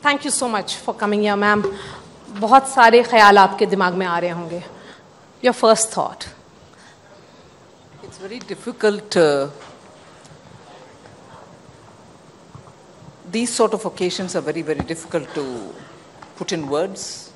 Thank you so much for coming here, ma'am. बहुत सारे ख्याल आपके दिमाग में आ रहे होंगे. Your first thought. It's very difficult. These sort of occasions are very, very difficult to put in words.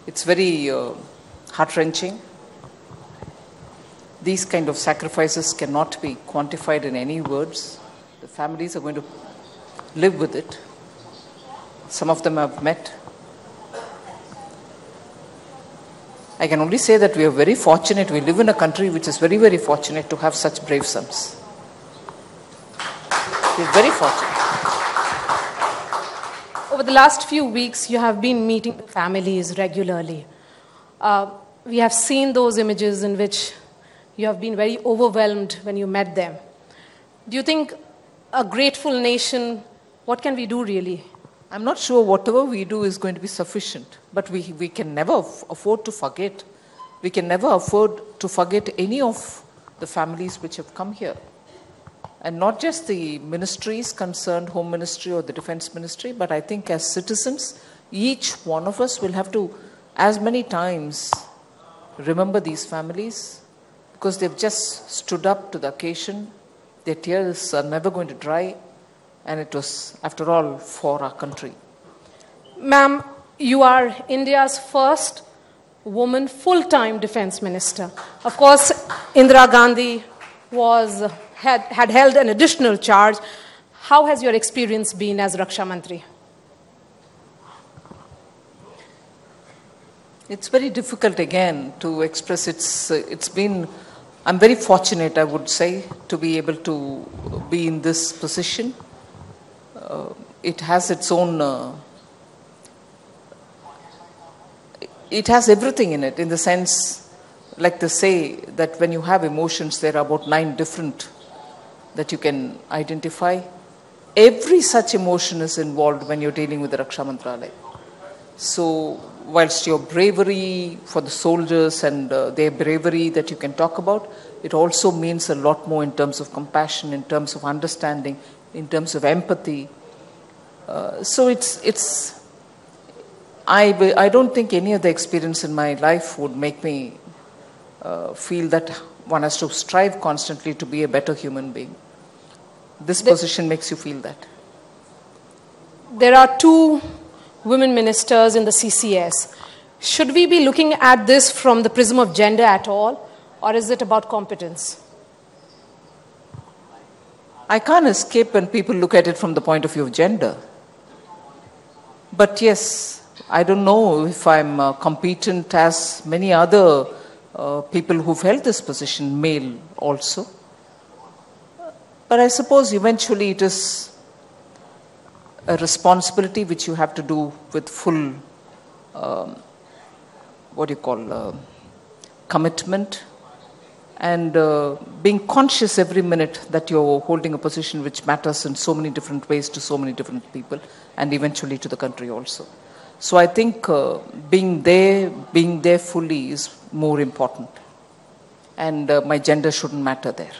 It's very heart-wrenching. These kind of sacrifices cannot be quantified in any words. The families are going to live with it. Some of them I've met. I can only say that we are very fortunate. We live in a country which is very, very fortunate to have such brave sons. We're very fortunate. Over the last few weeks, you have been meeting families regularly. We have seen those images in which you have been very overwhelmed when you met them. Do you think a grateful nation, what can we do really? I'm not sure whatever we do is going to be sufficient, but we can never afford to forget. We can never afford to forget any of the families which have come here. And not just the ministries concerned, Home Ministry or the Defense Ministry, but I think as citizens, each one of us will have to, as many times, remember these families, because they've just stood up to the occasion. Their tears are never going to dry, and it was, after all, for our country. Ma'am, you are India's first woman full-time defense minister. Of course, Indira Gandhi had held an additional charge. How has your experience been as Raksha Mantri? It's very difficult again to express. It's been, I'm very fortunate, I would say, to be able to be in this position. It has its own, it has everything in it, in the sense, like they say, that when you have emotions, there are about 9 different that you can identify. Every such emotion is involved when you're dealing with the Raksha Mantralaya. So, whilst your bravery for the soldiers and their bravery that you can talk about, it also means a lot more in terms of compassion, in terms of understanding, in terms of empathy. So I don't think any other experience in my life would make me feel that one has to strive constantly to be a better human being. This position makes you feel that. There are 2 women ministers in the CCS. Should we be looking at this from the prism of gender at all, or is it about competence? I can't escape when people look at it from the point of view of gender. But yes, I don't know if I'm competent as many other people who've held this position, male also. But I suppose eventually it is a responsibility which you have to do with full, commitment, and being conscious every minute that you're holding a position which matters in so many different ways to so many different people, and eventually to the country also. So I think being there fully is more important, and my gender shouldn't matter there.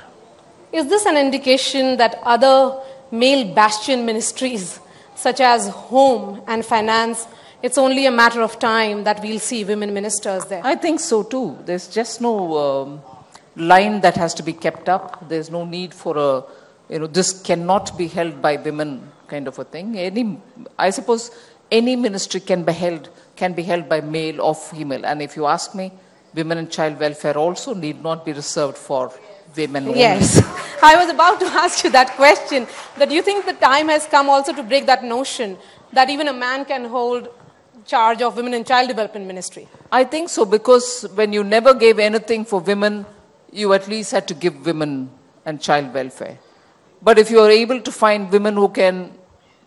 Is this an indication that other male bastion ministries, such as Home and Finance, it's only a matter of time that we'll see women ministers there? I think so too. There's just no line that has to be kept up. There's no need for this cannot be held by women kind of a thing. I suppose any ministry can be held by male or female. And if you ask me, women and child welfare also need not be reserved for women only. Yes. I was about to ask you that question, that you think the time has come also to break that notion that even a man can hold charge of women and child development ministry? I think so, because when you never gave anything for women, you at least had to give women and child welfare. But if you are able to find women who can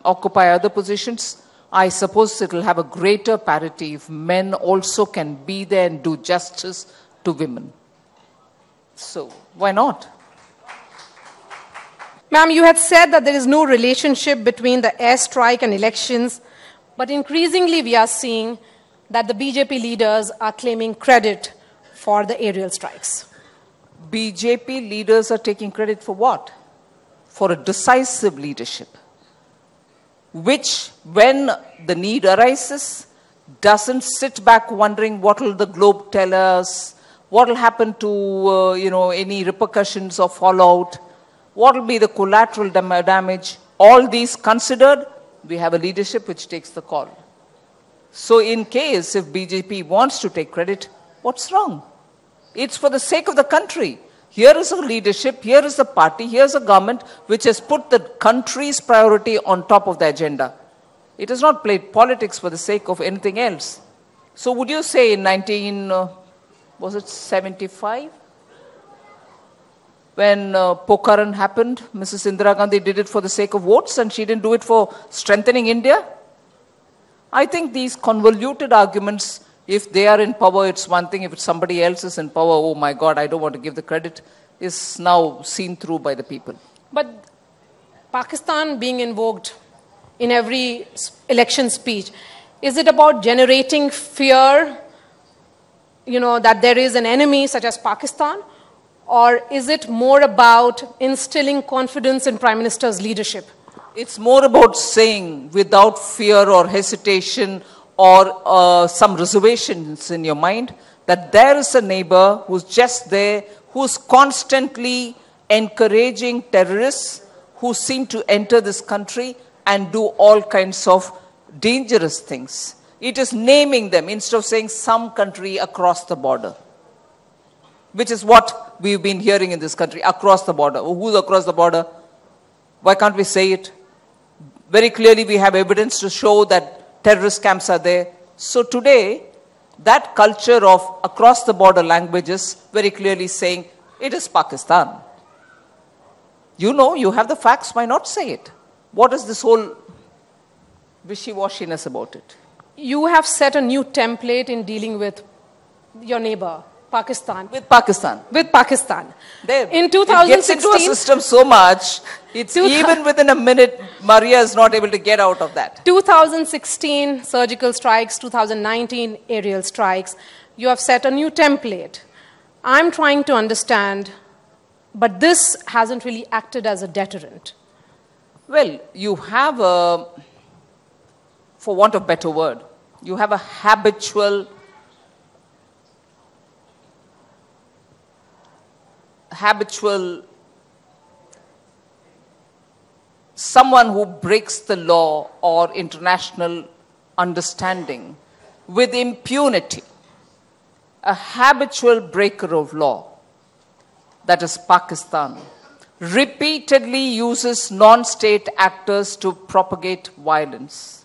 occupy other positions, I suppose it will have a greater parity if men also can be there and do justice to women. So, why not? Ma'am, you had said that there is no relationship between the airstrike and elections, but increasingly we are seeing that the BJP leaders are claiming credit for the aerial strikes. BJP leaders are taking credit for what? For a decisive leadership. which, when the need arises, doesn't sit back wondering what will the globe tell us, what will happen to any repercussions or fallout, what will be the collateral damage. All these considered, we have a leadership which takes the call. So in case if BJP wants to take credit, what's wrong? It's for the sake of the country. Here is a leadership, here is a party, here's a government which has put the country's priority on top of the agenda. It has not played politics for the sake of anything else. So would you say in 1975? When Pokhran happened, Mrs. Indira Gandhi did it for the sake of votes and she didn't do it for strengthening India? I think these convoluted arguments, if they are in power, it's one thing. If somebody else is in power, oh my God, I don't want to give the credit, is now seen through by the people. But Pakistan being invoked in every election speech, is it about generating fear, that there is an enemy such as Pakistan? Or is it more about instilling confidence in Prime Minister's leadership? It's more about saying without fear or hesitation or some reservations in your mind that there is a neighbor who's just there, who's constantly encouraging terrorists who seem to enter this country and do all kinds of dangerous things. It is naming them instead of saying some country across the border, which is what we've been hearing in this country, across the border. Who's across the border? Why can't we say it? Very clearly we have evidence to show that terrorist camps are there. So today, that culture of across the border languages very clearly saying, it is Pakistan. You have the facts, why not say it? What is this whole wishy-washiness about it? You have set a new template in dealing with your neighbor, Pakistan. With Pakistan. With Pakistan. There, in 2016, it gets into a system so much, it's even within a minute, Maria is not able to get out of that. 2016 surgical strikes, 2019 aerial strikes. You have set a new template. I'm trying to understand, but this hasn't really acted as a deterrent. Well, you have a, for want of a better word, you have a habitual someone who breaks the law or international understanding with impunity, a habitual breaker of law, that is Pakistan, repeatedly uses non-state actors to propagate violence,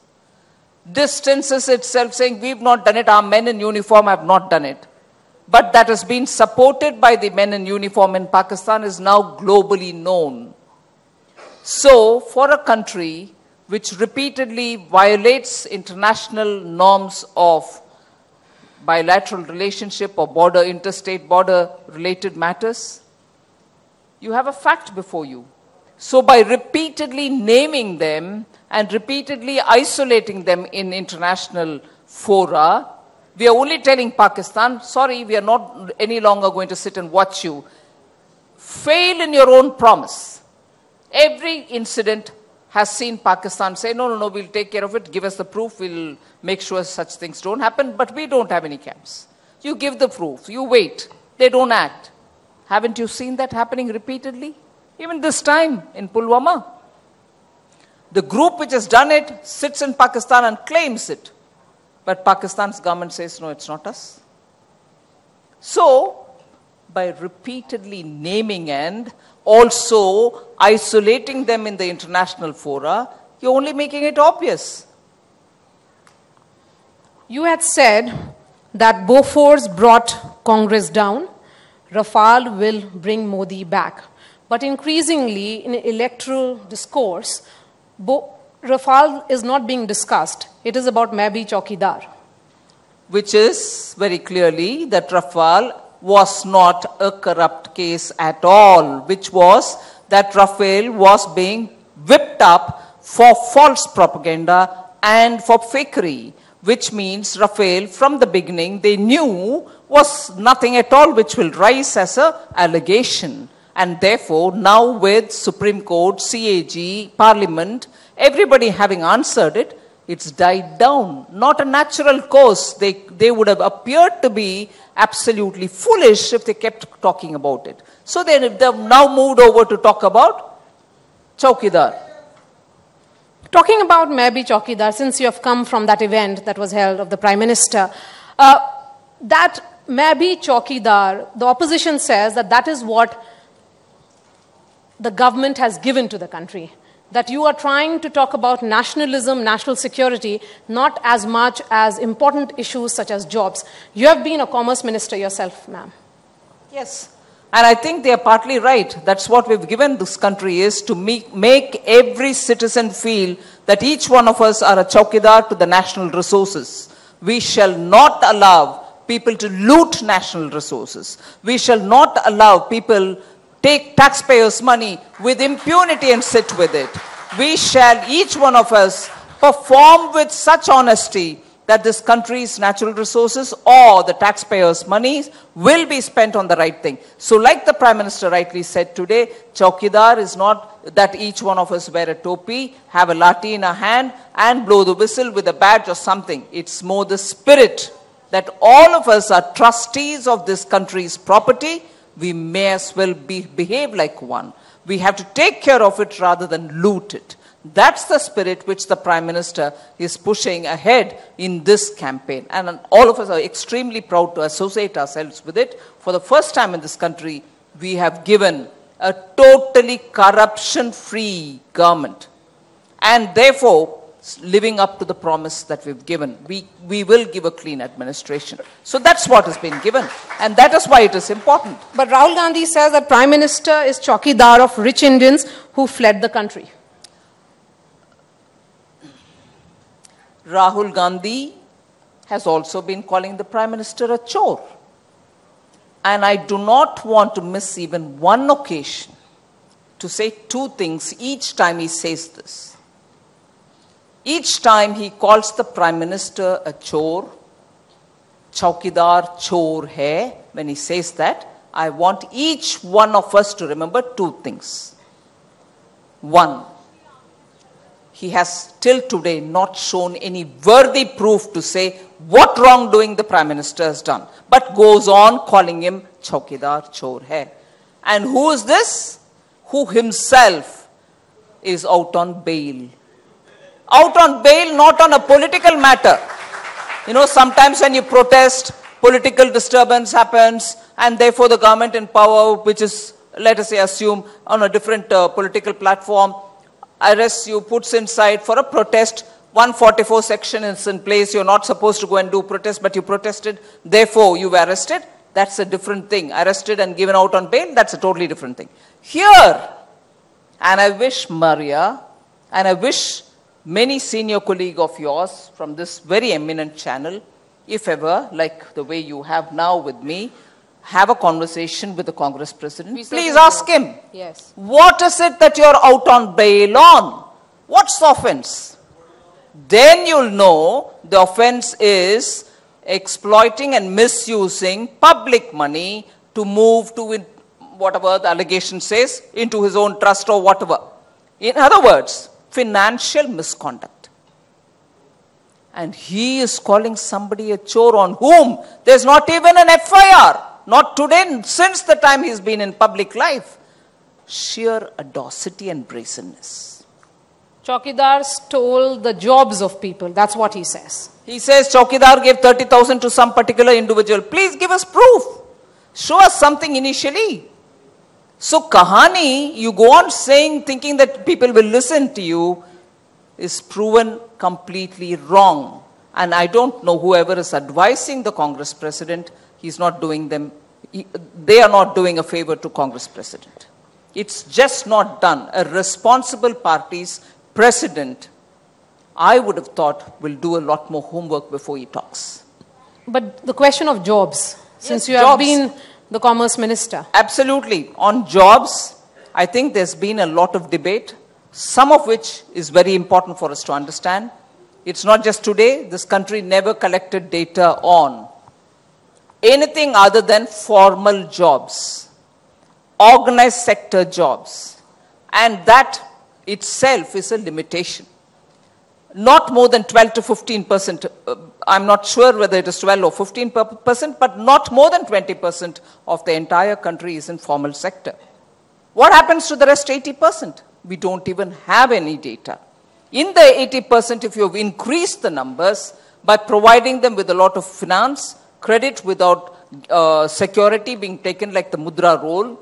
distances itself saying, we've not done it, our men in uniform have not done it. But that has been supported by the men in uniform in Pakistan is now globally known. So, for a country which repeatedly violates international norms of bilateral relationship or interstate border related matters, you have a fact before you. So, by repeatedly naming them and repeatedly isolating them in international fora, we are only telling Pakistan, sorry, we are not any longer going to sit and watch you. Fail in your own promise. Every incident has seen Pakistan say, no, we'll take care of it, give us the proof, we'll make sure such things don't happen, but we don't have any camps. You give the proof, you wait, they don't act. Haven't you seen that happening repeatedly? Even this time in Pulwama. The group which has done it sits in Pakistan and claims it. But Pakistan's government says, no, it's not us. So, by repeatedly naming and also isolating them in the international fora, you're only making it obvious. You had said that Bofors brought Congress down, Rafale will bring Modi back. But increasingly, in electoral discourse, Rafale is not being discussed. It is about Main Bhi Chaukidar. Which is very clearly that Rafale was not a corrupt case at all. Which was that Rafale was being whipped up for false propaganda and for fakery. Which means Rafale, from the beginning, they knew was nothing at all which will rise as an allegation. And therefore, now with Supreme Court, CAG, Parliament, everybody having answered it, it's died down. Not a natural course. They would have appeared to be absolutely foolish if they kept talking about it. So they've now moved over to talk about Chaukidar. Talking about Maybe Chaukidar, since you have come from that event that was held of the Prime Minister, that Maybe Chaukidar, the opposition says that that is what the government has given to the country. That you are trying to talk about nationalism, national security, not as much as important issues such as jobs. You have been a commerce minister yourself, ma'am. Yes. And I think they are partly right. That's what we've given this country, is to make every citizen feel that each one of us are a Chaukidar to the national resources. We shall not allow people to loot national resources. We shall not allow people take taxpayers' money with impunity and sit with it. We shall, each one of us, perform with such honesty that this country's natural resources or the taxpayers' money will be spent on the right thing. So like the Prime Minister rightly said today, Chaukidar is not that each one of us wear a topi, have a lathi in a hand and blow the whistle with a badge or something. It's more the spirit that all of us are trustees of this country's property. We may as well behave like one. We have to take care of it rather than loot it. That's the spirit which the Prime Minister is pushing ahead in this campaign. And all of us are extremely proud to associate ourselves with it. For the first time in this country, we have given a totally corruption-free government. And therefore, living up to the promise that we've given. We will give a clean administration. So that's what has been given. And that is why it is important. But Rahul Gandhi says that Prime Minister is Chaukidar of rich Indians who fled the country. Rahul Gandhi has also been calling the Prime Minister a chore. And I do not want to miss even one occasion to say two things each time he says this. Each time he calls the Prime Minister a chore, Chaukidar chore hai, when he says that, I want each one of us to remember two things. One, he has till today not shown any worthy proof to say what wrongdoing the Prime Minister has done, but goes on calling him Chaukidar chore hai. And who is this? Who himself is out on bail. Out on bail, not on a political matter. You know, sometimes when you protest, political disturbance happens, and therefore the government in power, which is, let us say, assume on a different political platform, arrests you, puts inside for a protest. 144 section is in place. You're not supposed to go and do protest, but you protested. Therefore, you were arrested. That's a different thing. Arrested and given out on bail, that's a totally different thing. Here, and I wish Maria, and I wish many senior colleagues of yours from this very eminent channel, if ever, like the way you have now with me, have a conversation with the Congress President. Please ask him, yes, what is it that you're out on bail on? What's the offense? Then you'll know the offense is exploiting and misusing public money to move to whatever the allegation says into his own trust or whatever. In other words, financial misconduct. And he is calling somebody a chore on whom there's not even an FIR. Not today, since the time he's been in public life. Sheer audacity and brazenness. Chaukidar stole the jobs of people. That's what he says. He says Chaukidar gave 30,000 to some particular individual. Please give us proof. Show us something initially. So Kahani, you go on saying, thinking that people will listen to you, is proven completely wrong. And I don't know whoever is advising the Congress President, he's not doing them, they are not doing a favor to Congress President. It's just not done. A responsible party's president, I would have thought, will do a lot more homework before he talks. But the question of jobs, since you jobs. have been the Commerce Minister. Absolutely. On jobs, I think there's been a lot of debate, some of which is very important for us to understand. It's not just today. This country never collected data on anything other than formal jobs. organized sector jobs. And that itself is a limitation. Not more than 12 to 15%. I'm not sure whether it is 12 or 15%, but not more than 20% of the entire country is in formal sector. What happens to the rest 80%? We don't even have any data. In the 80%, if you've increased the numbers by providing them with a lot of finance, credit without security being taken like the Mudra roll,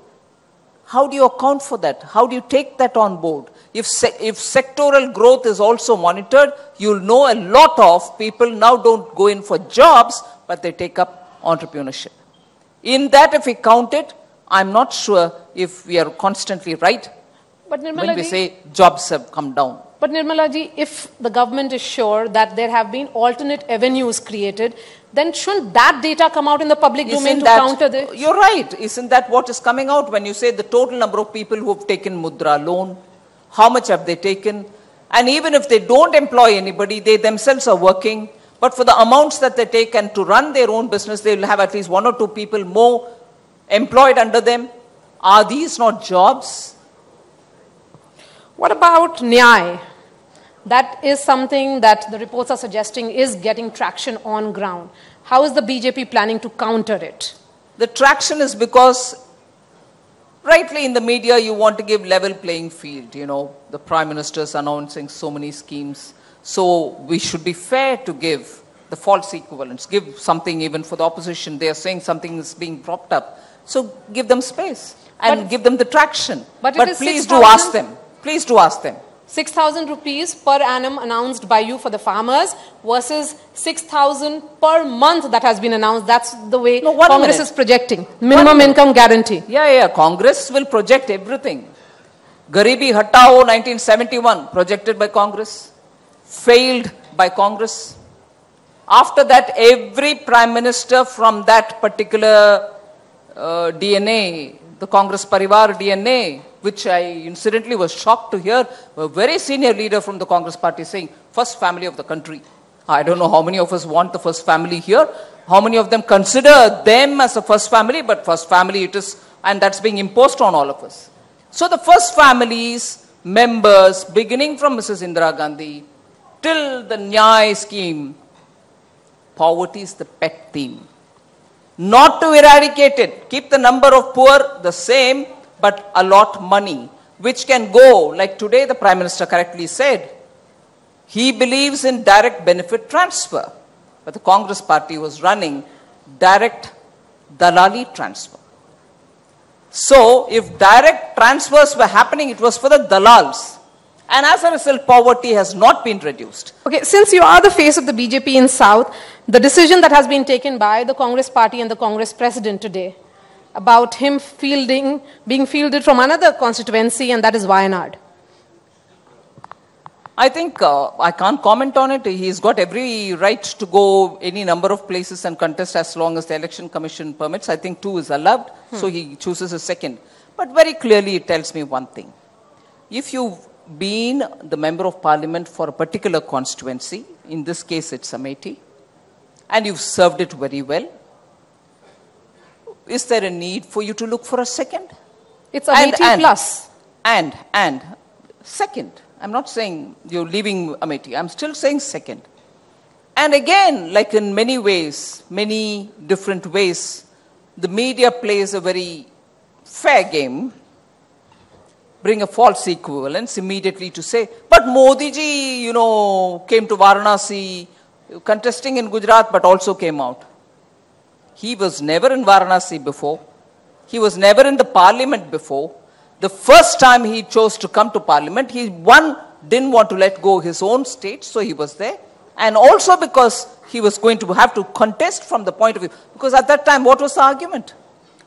how do you account for that? How do you take that on board? If sectoral growth is also monitored, you'll know a lot of people now don't go in for jobs, but they take up entrepreneurship. In that, if we count it, I'm not sure if we are constantly right when we say jobs have come down. But Nirmala ji, if the government is sure that there have been alternate avenues created, then shouldn't that data come out in the public domain to counter this? You're right. Isn't that what is coming out when you say the total number of people who have taken Mudra loan? How much have they taken? And even if they don't employ anybody, they themselves are working. But for the amounts that they take and to run their own business, they will have at least 1 or 2 people more employed under them. Are these not jobs? What about Nyay? That is something that the reports are suggesting is getting traction on ground. How is the BJP planning to counter it? The traction is because rightly in the media you want to give level playing field. You know, the Prime Minister is announcing so many schemes. So we should be fair to give the false equivalents. Give something even for the opposition. They are saying something is being propped up. So give them space and give them the traction. But please do ask them. Please do ask them. 6,000 rupees per annum announced by you for the farmers versus 6,000 per month that has been announced. That's the way Congress is projecting. Minimum income guarantee. Yeah. Congress will project everything. Garibi Hattao 1971, projected by Congress. Failed by Congress. After that, every Prime Minister from that particular DNA, the Congress Parivar DNA, which I incidentally was shocked to hear, a very senior leader from the Congress party saying, first family of the country. I don't know how many of us want the first family here. How many of them consider them as a first family, but first family it is, and that's being imposed on all of us. So the first families, members, beginning from Mrs. Indira Gandhi, till the Nyay scheme, poverty is the pet theme. Not to eradicate it. Keep the number of poor the same, but allot money, which can go, like today the Prime Minister correctly said, he believes in direct benefit transfer. But the Congress party was running direct dalali transfer. So if direct transfers were happening, it was for the dalals. And as a result, poverty has not been reduced. Okay, since you are the face of the BJP in South, the decision that has been taken by the Congress party and the Congress president today about him being fielded from another constituency, and that is Wayanad. I think I can't comment on it. He's got every right to go any number of places and contest as long as the Election Commission permits. I think 2 is allowed, so he chooses a second. But very clearly it tells me one thing. If you've been the member of parliament for a particular constituency, in this case it's Amethi, and you've served it very well, is there a need for you to look for a second? It's Amethi plus. And second. I'm not saying you're leaving Amethi. I'm still saying second. And again, like in many ways, many different ways, the media plays a very fair game. Bring a false equivalence immediately to say, but Modi ji, came to Varanasi, contesting in Gujarat, but also came out. He was never in Varanasi before. He was never in the parliament before. The first time he chose to come to parliament, he didn't want to let go his own state, so he was there. And also because he was going to have to contest from the point of view, because at that time, what was the argument?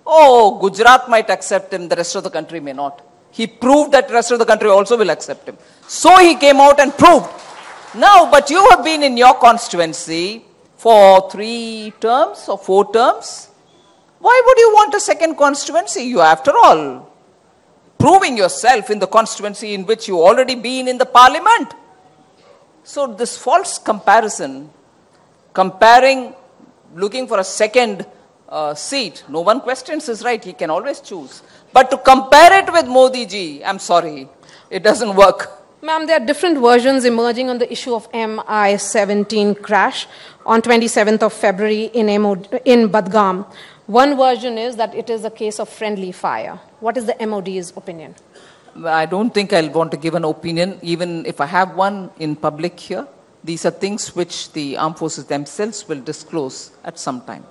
Oh, Gujarat might accept him, the rest of the country may not. He proved that the rest of the country also will accept him. So he came out and proved. Now, but you have been in your constituency for 3 terms or 4 terms. Why would you want a second constituency? You, after all, proving yourself in the constituency in which you already been in the parliament. So this false comparison, looking for a second seat. No one questions his right. He can always choose. But to compare it with Modi ji, I'm sorry, it doesn't work. Ma'am, there are different versions emerging on the issue of Mi-17 crash on 27th of February in Budgam. One version is that it is a case of friendly fire. What is the MOD's opinion? I don't think I'll want to give an opinion, even if I have one in public here. These are things which the armed forces themselves will disclose at some time.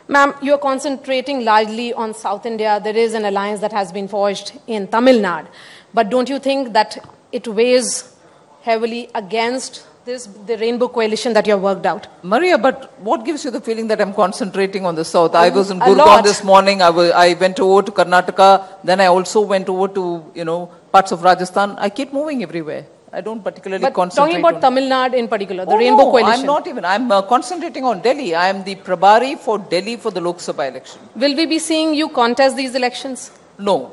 Ma'am, you are concentrating largely on South India. There is an alliance that has been forged in Tamil Nadu. But don't you think that it weighs heavily against the rainbow coalition that you have worked out? Maria, but what gives you the feeling that I'm concentrating on the south? I was in Gurgaon this morning. I went over to Karnataka. Then I also went over to, parts of Rajasthan. I keep moving everywhere. I don't particularly concentrate talking about Tamil Nadu in particular, the rainbow coalition. I'm not even. I'm concentrating on Delhi. I am the Prabari for Delhi for the Lok Sabha election. Will we be seeing you contest these elections? No.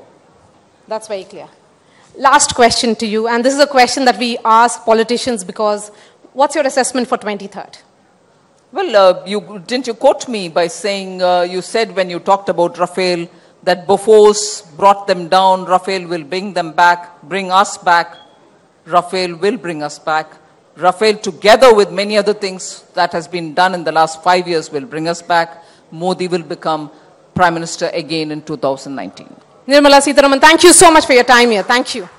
That's very clear. Last question to you, and this is a question that we ask politicians because what's your assessment for 23rd? Well, didn't you quote me by saying, you said when you talked about Rafael, that Bofors brought them down, Rafael will bring them back, bring us back. Rafael will bring us back. Rafael, together with many other things that has been done in the last 5 years, will bring us back. Modi will become Prime Minister again in 2019. Nirmala Sitharaman, thank you so much for your time here. Thank you.